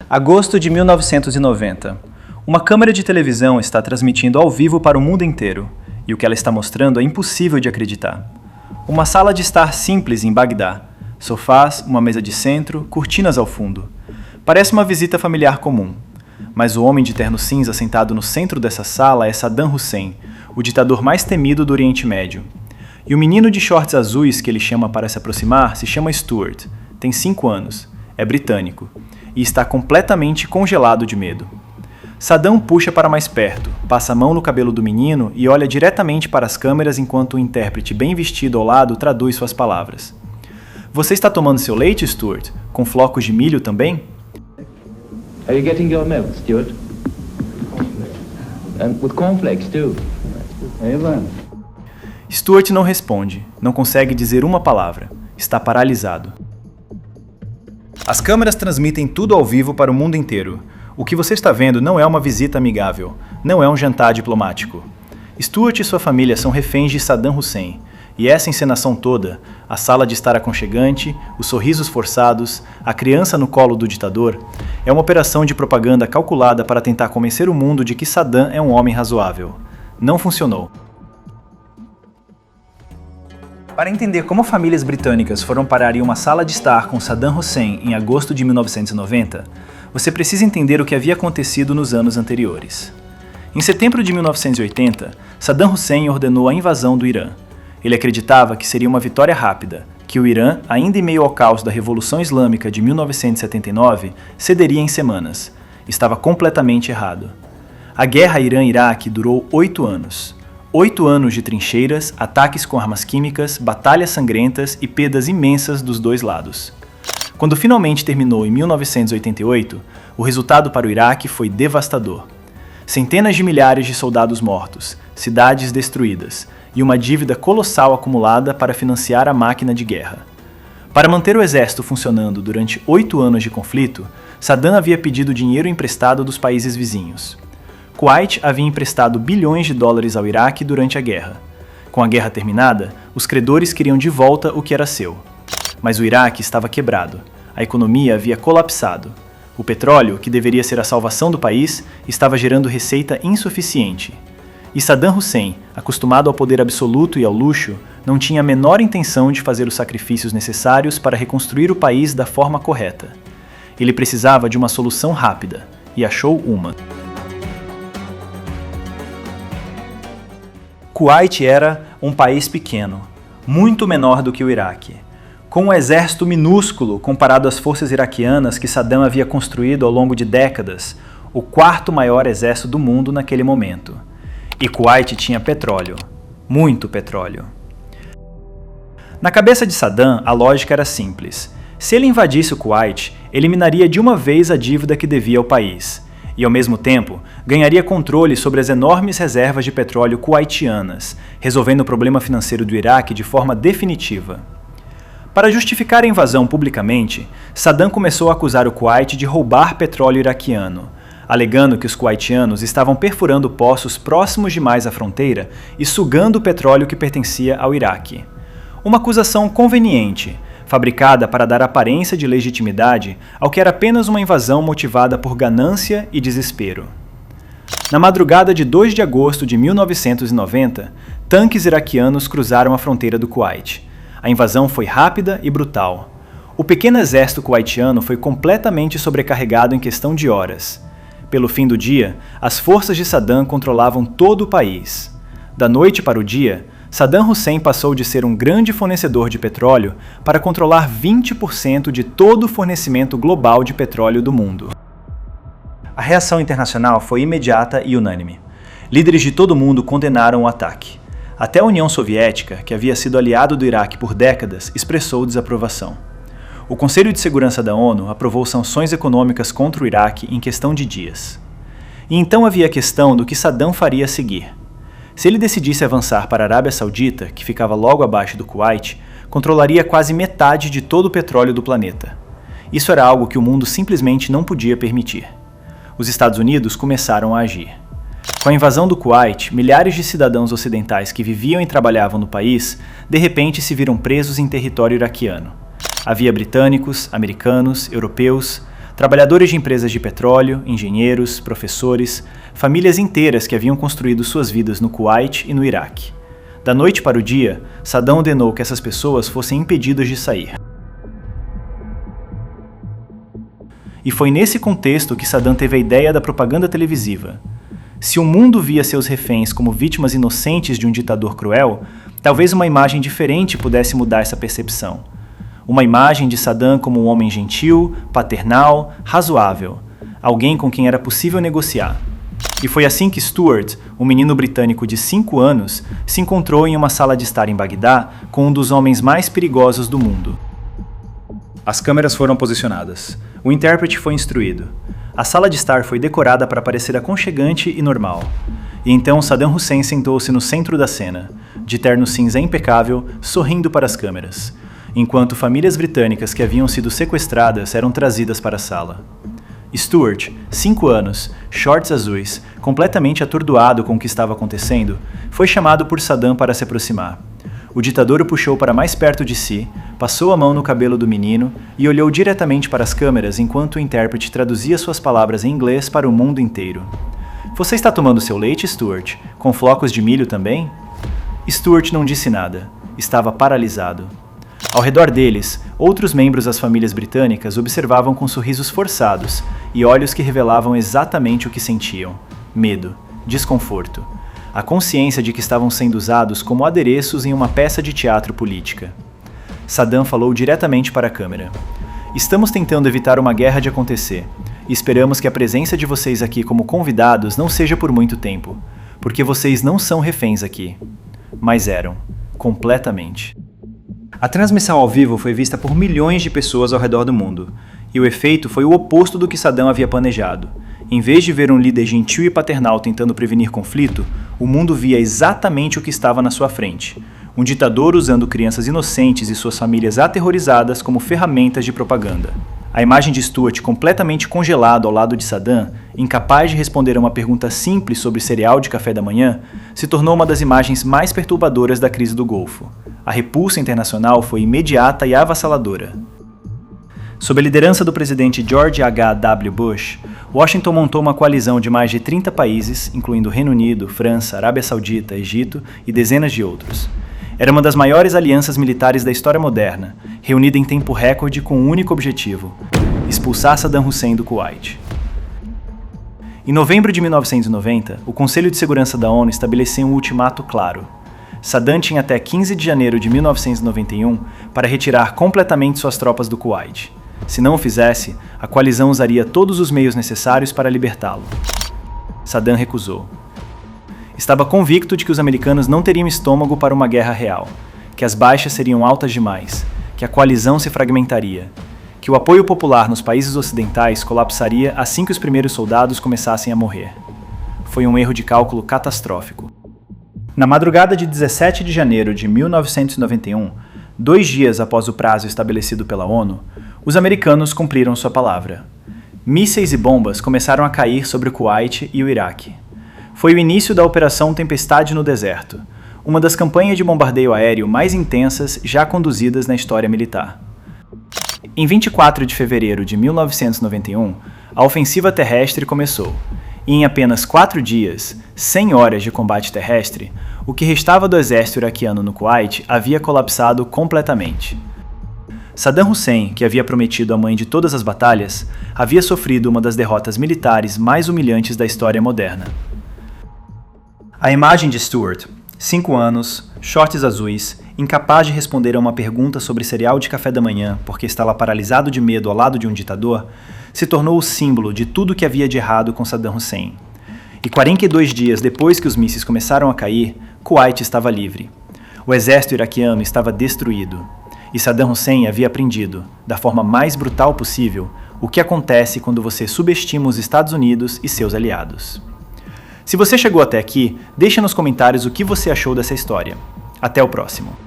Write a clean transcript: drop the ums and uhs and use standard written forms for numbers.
Agosto de 1990. Uma câmera de televisão está transmitindo ao vivo para o mundo inteiro, e o que ela está mostrando é impossível de acreditar. Uma sala de estar simples em Bagdá. Sofás, uma mesa de centro, cortinas ao fundo. Parece uma visita familiar comum. Mas o homem de terno cinza sentado no centro dessa sala é Saddam Hussein, o ditador mais temido do Oriente Médio. E o menino de shorts azuis que ele chama para se aproximar se chama Stuart, tem 5 anos, é britânico, e está completamente congelado de medo. Saddam puxa para mais perto, passa a mão no cabelo do menino e olha diretamente para as câmeras enquanto o intérprete bem vestido ao lado traduz suas palavras. Você está tomando seu leite, Stuart? Com flocos de milho também? Are you getting your milk, Stuart? And with cornflakes too. Stuart não responde, não consegue dizer uma palavra, está paralisado. As câmeras transmitem tudo ao vivo para o mundo inteiro. O que você está vendo não é uma visita amigável, não é um jantar diplomático. Stuart e sua família são reféns de Saddam Hussein, e essa encenação toda, a sala de estar aconchegante, os sorrisos forçados, a criança no colo do ditador, é uma operação de propaganda calculada para tentar convencer o mundo de que Saddam é um homem razoável. Não funcionou. Para entender como famílias britânicas foram parar em uma sala de estar com Saddam Hussein em agosto de 1990, você precisa entender o que havia acontecido nos anos anteriores. Em setembro de 1980, Saddam Hussein ordenou a invasão do Irã. Ele acreditava que seria uma vitória rápida, que o Irã, ainda em meio ao caos da Revolução Islâmica de 1979, cederia em semanas. Estava completamente errado. A guerra Irã-Iraque durou 8 anos. 8 anos de trincheiras, ataques com armas químicas, batalhas sangrentas e perdas imensas dos dois lados. Quando finalmente terminou em 1988, o resultado para o Iraque foi devastador. Centenas de milhares de soldados mortos, cidades destruídas e uma dívida colossal acumulada para financiar a máquina de guerra. Para manter o exército funcionando durante 8 anos de conflito, Saddam havia pedido dinheiro emprestado dos países vizinhos. Kuwait havia emprestado bilhões de dólares ao Iraque durante a guerra. Com a guerra terminada, os credores queriam de volta o que era seu. Mas o Iraque estava quebrado. A economia havia colapsado. O petróleo, que deveria ser a salvação do país, estava gerando receita insuficiente. E Saddam Hussein, acostumado ao poder absoluto e ao luxo, não tinha a menor intenção de fazer os sacrifícios necessários para reconstruir o país da forma correta. Ele precisava de uma solução rápida, e achou uma. Kuwait era um país pequeno, muito menor do que o Iraque, com um exército minúsculo comparado às forças iraquianas que Saddam havia construído ao longo de décadas, o 4º maior exército do mundo naquele momento. E Kuwait tinha petróleo, muito petróleo. Na cabeça de Saddam, a lógica era simples. Se ele invadisse o Kuwait, eliminaria de uma vez a dívida que devia ao país. E, ao mesmo tempo, ganharia controle sobre as enormes reservas de petróleo kuwaitianas, resolvendo o problema financeiro do Iraque de forma definitiva. Para justificar a invasão publicamente, Saddam começou a acusar o Kuwait de roubar petróleo iraquiano, alegando que os kuwaitianos estavam perfurando poços próximos demais à fronteira e sugando o petróleo que pertencia ao Iraque. Uma acusação conveniente, fabricada para dar aparência de legitimidade ao que era apenas uma invasão motivada por ganância e desespero. Na madrugada de 2 de agosto de 1990, tanques iraquianos cruzaram a fronteira do Kuwait. A invasão foi rápida e brutal. O pequeno exército kuwaitiano foi completamente sobrecarregado em questão de horas. Pelo fim do dia, as forças de Saddam controlavam todo o país. Da noite para o dia, Saddam Hussein passou de ser um grande fornecedor de petróleo para controlar 20% de todo o fornecimento global de petróleo do mundo. A reação internacional foi imediata e unânime. Líderes de todo o mundo condenaram o ataque. Até a União Soviética, que havia sido aliado do Iraque por décadas, expressou desaprovação. O Conselho de Segurança da ONU aprovou sanções econômicas contra o Iraque em questão de dias. E então havia a questão do que Saddam faria a seguir. Se ele decidisse avançar para a Arábia Saudita, que ficava logo abaixo do Kuwait, controlaria quase metade de todo o petróleo do planeta. Isso era algo que o mundo simplesmente não podia permitir. Os Estados Unidos começaram a agir. Com a invasão do Kuwait, milhares de cidadãos ocidentais que viviam e trabalhavam no país, de repente se viram presos em território iraquiano. Havia britânicos, americanos, europeus, Trabalhadores de empresas de petróleo, engenheiros, professores, famílias inteiras que haviam construído suas vidas no Kuwait e no Iraque. Da noite para o dia, Saddam ordenou que essas pessoas fossem impedidas de sair. E foi nesse contexto que Saddam teve a ideia da propaganda televisiva. Se o mundo via seus reféns como vítimas inocentes de um ditador cruel, talvez uma imagem diferente pudesse mudar essa percepção. Uma imagem de Saddam como um homem gentil, paternal, razoável, alguém com quem era possível negociar. E foi assim que Stuart, um menino britânico de 5 anos, se encontrou em uma sala de estar em Bagdá com um dos homens mais perigosos do mundo. As câmeras foram posicionadas. O intérprete foi instruído. A sala de estar foi decorada para parecer aconchegante e normal. E então Saddam Hussein sentou-se no centro da cena, de terno cinza impecável, sorrindo para as câmeras, enquanto famílias britânicas que haviam sido sequestradas eram trazidas para a sala. Stuart, 5 anos, shorts azuis, completamente atordoado com o que estava acontecendo, foi chamado por Saddam para se aproximar. O ditador o puxou para mais perto de si, passou a mão no cabelo do menino e olhou diretamente para as câmeras enquanto o intérprete traduzia suas palavras em inglês para o mundo inteiro. Você está tomando seu leite, Stuart? Com flocos de milho também? Stuart não disse nada. Estava paralisado. Ao redor deles, outros membros das famílias britânicas observavam com sorrisos forçados e olhos que revelavam exatamente o que sentiam: medo, desconforto, a consciência de que estavam sendo usados como adereços em uma peça de teatro política. Saddam falou diretamente para a câmera. Estamos tentando evitar uma guerra de acontecer, e esperamos que a presença de vocês aqui como convidados não seja por muito tempo, porque vocês não são reféns aqui. Mas eram, completamente. A transmissão ao vivo foi vista por milhões de pessoas ao redor do mundo, e o efeito foi o oposto do que Saddam havia planejado. Em vez de ver um líder gentil e paternal tentando prevenir conflito, o mundo via exatamente o que estava na sua frente: um ditador usando crianças inocentes e suas famílias aterrorizadas como ferramentas de propaganda. A imagem de Stuart completamente congelado ao lado de Saddam, incapaz de responder a uma pergunta simples sobre cereal de café da manhã, se tornou uma das imagens mais perturbadoras da crise do Golfo. A repulsa internacional foi imediata e avassaladora. Sob a liderança do presidente George H.W. Bush, Washington montou uma coalizão de mais de 30 países, incluindo Reino Unido, França, Arábia Saudita, Egito e dezenas de outros. Era uma das maiores alianças militares da história moderna, reunida em tempo recorde com um único objetivo: expulsar Saddam Hussein do Kuwait. Em novembro de 1990, o Conselho de Segurança da ONU estabeleceu um ultimato claro. Saddam tinha até 15 de janeiro de 1991 para retirar completamente suas tropas do Kuwait. Se não o fizesse, a coalizão usaria todos os meios necessários para libertá-lo. Saddam recusou. Estava convicto de que os americanos não teriam estômago para uma guerra real, que as baixas seriam altas demais, que a coalizão se fragmentaria, que o apoio popular nos países ocidentais colapsaria assim que os primeiros soldados começassem a morrer. Foi um erro de cálculo catastrófico. Na madrugada de 17 de janeiro de 1991, 2 dias após o prazo estabelecido pela ONU, os americanos cumpriram sua palavra. Mísseis e bombas começaram a cair sobre o Kuwait e o Iraque. Foi o início da Operação Tempestade no Deserto, uma das campanhas de bombardeio aéreo mais intensas já conduzidas na história militar. Em 24 de fevereiro de 1991, a ofensiva terrestre começou, e em apenas 4 dias, 100 horas de combate terrestre, o que restava do exército iraquiano no Kuwait havia colapsado completamente. Saddam Hussein, que havia prometido a mãe de todas as batalhas, havia sofrido uma das derrotas militares mais humilhantes da história moderna. A imagem de Stuart, 5 anos, shorts azuis, incapaz de responder a uma pergunta sobre cereal de café da manhã porque estava paralisado de medo ao lado de um ditador, se tornou o símbolo de tudo que havia de errado com Saddam Hussein. E 42 dias depois que os mísseis começaram a cair, Kuwait estava livre. O exército iraquiano estava destruído. E Saddam Hussein havia aprendido, da forma mais brutal possível, o que acontece quando você subestima os Estados Unidos e seus aliados. Se você chegou até aqui, deixe nos comentários o que você achou dessa história. Até o próximo.